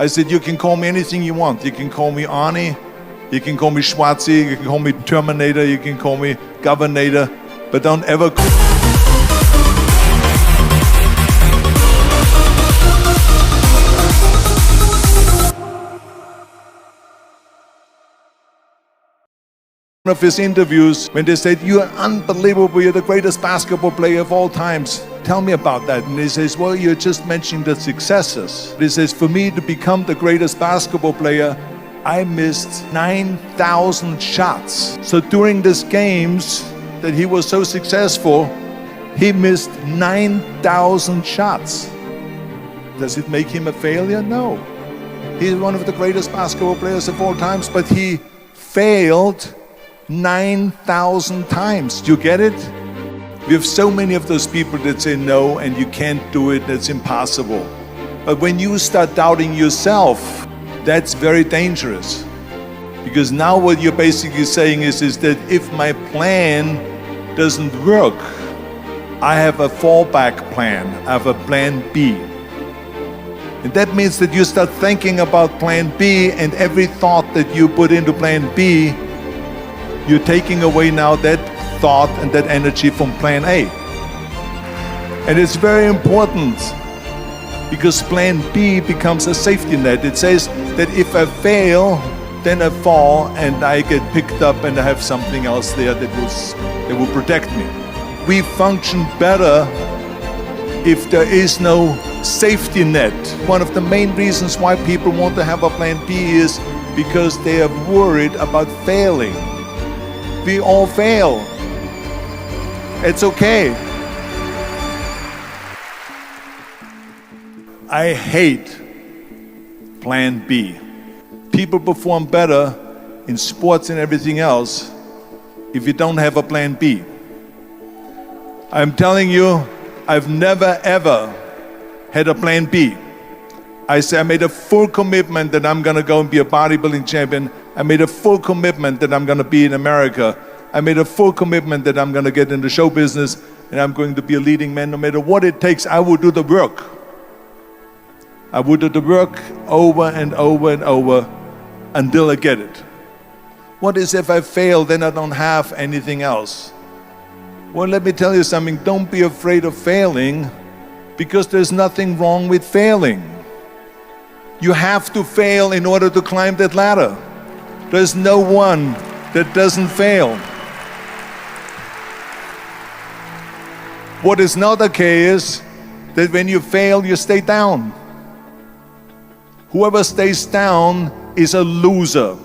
I said, you can call me anything you want. You can call me Arnie, you can call me Schwarzi, you can call me Terminator, you can call me Governator, but don't ever one of his interviews, when they said, "You are unbelievable, you're the greatest basketball player of all times. Tell me about that." And he says, "Well, you're just mentioning the successes." He says, "For me to become the greatest basketball player, I missed 9,000 shots." So during these games that he was so successful, he missed 9,000 shots. Does it make him a failure? No. He's one of the greatest basketball players of all times, but he failed 9,000 times. Do you get it? We have so many of those people that say no and you can't do it, that's impossible. But when you start doubting yourself, that's very dangerous. Because now what you're basically saying is that if my plan doesn't work, I have a fallback plan, I have a plan B. And that means that you start thinking about plan B, and every thought that you put into plan B, you're taking away now that thought and that energy from plan A. And it's very important because plan B becomes a safety net. It says that if I fail, then I fall and I get picked up and I have something else there that will protect me. We function better if there is no safety net. One of the main reasons why people want to have a plan B is because they are worried about failing. We all fail. It's okay. I hate plan B. People perform better in sports and everything else if you don't have a plan B. I'm telling you, I've never ever had a plan B. I made a full commitment that I'm gonna go and be a bodybuilding champion. I made a full commitment that I'm gonna be in America. I made a full commitment that I'm gonna get into show business and I'm going to be a leading man. No matter what it takes, I will do the work. I will do the work over and over and over until I get it. What is if I fail, then I don't have anything else? Well, let me tell you something. Don't be afraid of failing, because there's nothing wrong with failing. You have to fail in order to climb that ladder. There's no one that doesn't fail. What is not okay is that when you fail, you stay down. Whoever stays down is a loser.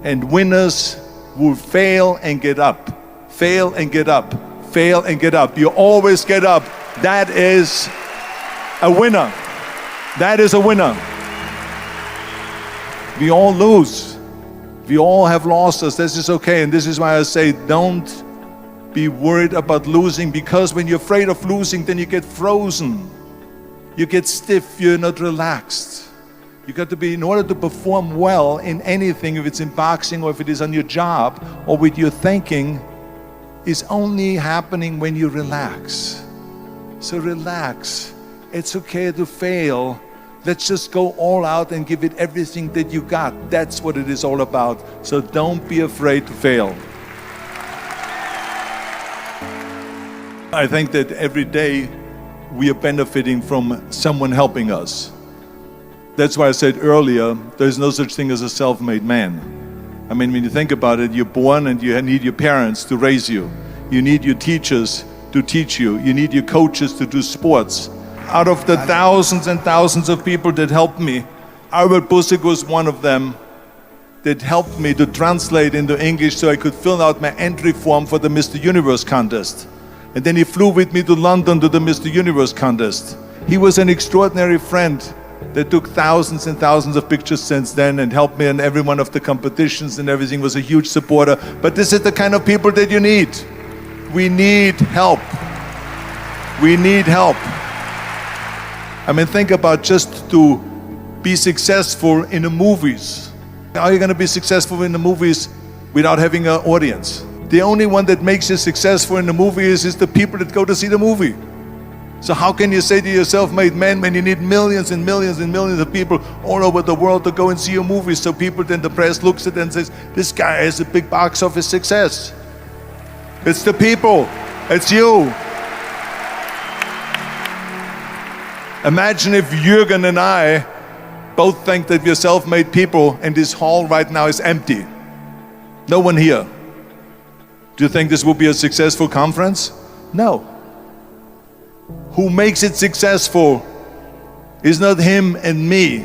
And winners will fail and get up, fail and get up, fail and get up. You always get up. That is a winner. That is a winner. We all lose. We all have losses. This is okay. And this is why I say don't be worried about losing, because when you're afraid of losing, then you get frozen. You get stiff. You're not relaxed. You got to be, in order to perform well in anything, if it's in boxing or if it is on your job or with your thinking, is only happening when you relax. So relax. It's okay to fail. Let's just go all out and give it everything that you got. That's what it is all about. So don't be afraid to fail. I think that every day we are benefiting from someone helping us. That's why I said earlier, there's no such thing as a self-made man. I mean, when you think about it, you're born and you need your parents to raise you. You need your teachers to teach you. You need your coaches to do sports. Out of the thousands and thousands of people that helped me, Albert Bussig was one of them that helped me to translate into English so I could fill out my entry form for the Mr.Universe contest. And then he flew with me to London to the Mr.Universe contest. He was an extraordinary friend that took thousands and thousands of pictures since then and helped me in every one of the competitions and everything, was a huge supporter. But this is the kind of people that you need. We need help. We need help. I mean, think about just to be successful in the movies. How are you going to be successful in the movies without having an audience? The only one that makes you successful in the movie is the people that go to see the movie. So how can you say to your self-made man when you need millions and millions and millions of people all over the world to go and see your movies, so people, then the press looks at it and says, this guy has a big box office success. It's the people, it's you. Imagine if Jürgen and I both think that we're self-made people and this hall right now is empty. No one here. Do you think this will be a successful conference? No. Who makes it successful is not him and me.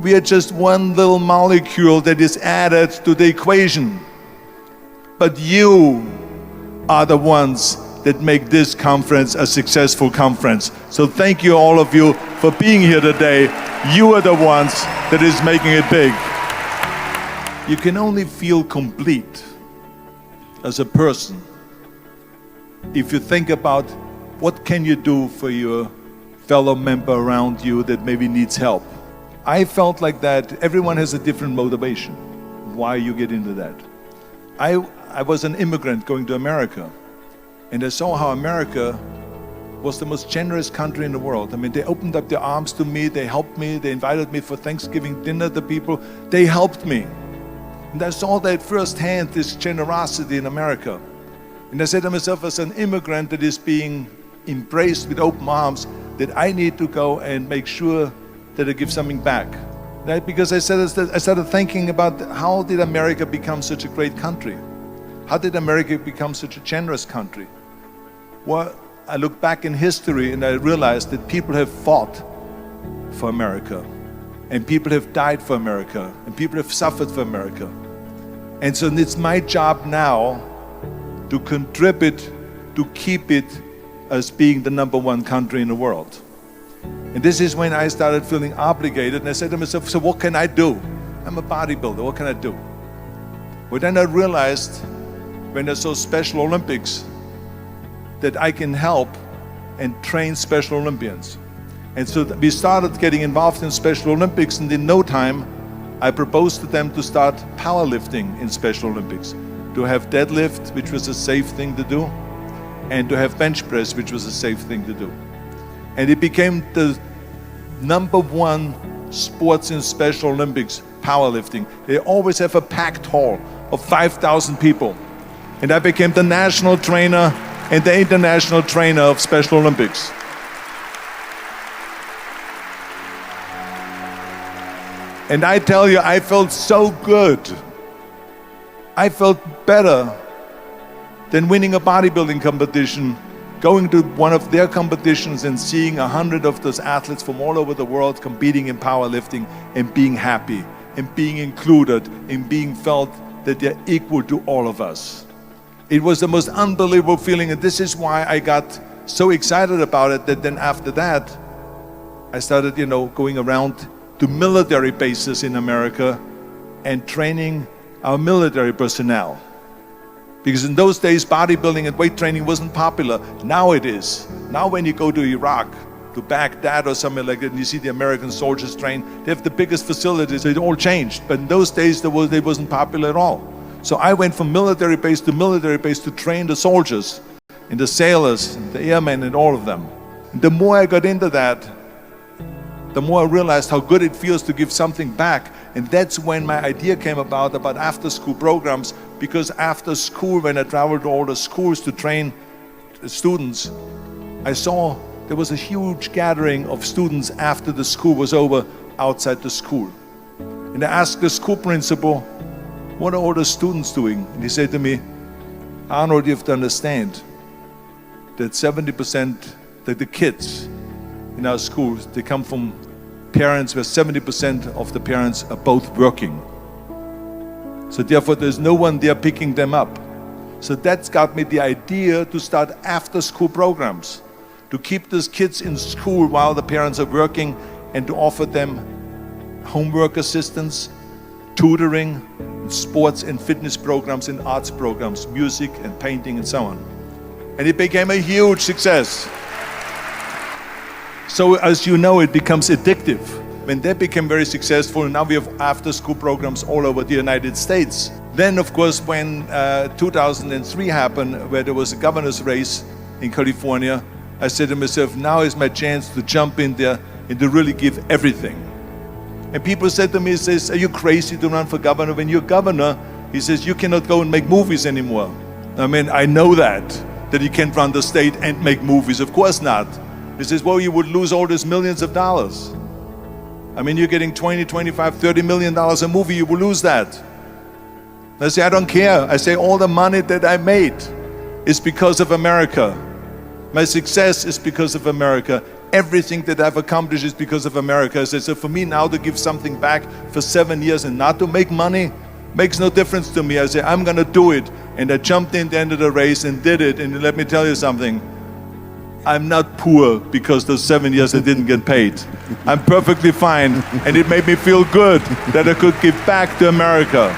We are just one little molecule that is added to the equation. But you are the ones that make this conference a successful conference. So thank you, all of you, for being here today. You are the ones that is making it big. You can only feel complete as a person if you think about what can you do for your fellow member around you that maybe needs help. I felt like that everyone has a different motivation why you get into that. I was an immigrant going to America, and I saw how America was the most generous country in the world. I mean, they opened up their arms to me, they helped me, they invited me for Thanksgiving dinner to people, they helped me. And I saw that firsthand, this generosity in America. And I said to myself, as an immigrant that is being embraced with open arms, that I need to go and make sure that I give something back. Right? Because I started thinking about how did America become such a great country? How did America become such a generous country? Well, I look back in history and I realized that people have fought for America, and people have died for America, and people have suffered for America. And so it's my job now to contribute to keep it as being the #1 country in the world. And this is when I started feeling obligated, and I said to myself, so what can I do? I'm a bodybuilder, what can I do? Well, then I realized when I saw Special Olympics that I can help and train Special Olympians. And so we started getting involved in Special Olympics, and in no time I proposed to them to start powerlifting in Special Olympics, to have deadlift, which was a safe thing to do, and to have bench press, which was a safe thing to do. And it became the #1 sports in Special Olympics, powerlifting. They always have a packed hall of 5,000 people. And I became the national trainer and the international trainer of Special Olympics. And I tell you, I felt so good. I felt better than winning a bodybuilding competition, going to one of their competitions and seeing 100 of those athletes from all over the world competing in powerlifting and being happy and being included and being felt that they're equal to all of us. It was the most unbelievable feeling, and this is why I got so excited about it that then after that, I started, going around to military bases in America and training our military personnel. Because in those days, bodybuilding and weight training wasn't popular. Now it is. Now when you go to Iraq, to Baghdad or somewhere like that, and you see the American soldiers train, they have the biggest facilities. It all changed. But in those days, it wasn't popular at all. So I went from military base to train the soldiers, and the sailors, and the airmen, and all of them. And the more I got into that, the more I realized how good it feels to give something back. And that's when my idea came about after-school programs, because after school, when I traveled to all the schools to train the students, I saw there was a huge gathering of students after the school was over outside the school. And I asked the school principal, what are all the students doing? And he said to me, Arnold, you have to understand that 70% that the kids in our schools, they come from parents where 70% of the parents are both working. So therefore there's no one there picking them up. So that's got me the idea to start after-school programs, to keep those kids in school while the parents are working, and to offer them homework assistance, tutoring, sports and fitness programs and arts programs, music and painting and so on. And it became a huge success. So as you know, it becomes addictive. When that became very successful, now we have after-school programs all over the United States. Then, of course, when 2003 happened, where there was a governor's race in California, I said to myself, now is my chance to jump in there and to really give everything. And people said to me, he says, are you crazy to run for governor? When you're governor, he says, you cannot go and make movies anymore. I mean, I know that you can't run the state and make movies. Of course not. He says, well, you would lose all these millions of dollars. I mean, you're getting 20, 25, 30 million dollars a movie, you will lose that. I say, I don't care. I say, all the money that I made is because of America. My success is because of America. Everything that I've accomplished is because of America. I said, so for me now to give something back for 7 years and not to make money makes no difference to me. I say, I'm gonna do it. And I jumped in the end of the race and did it. And let me tell you something. I'm not poor because those 7 years I didn't get paid. I'm perfectly fine, and it made me feel good that I could give back to America.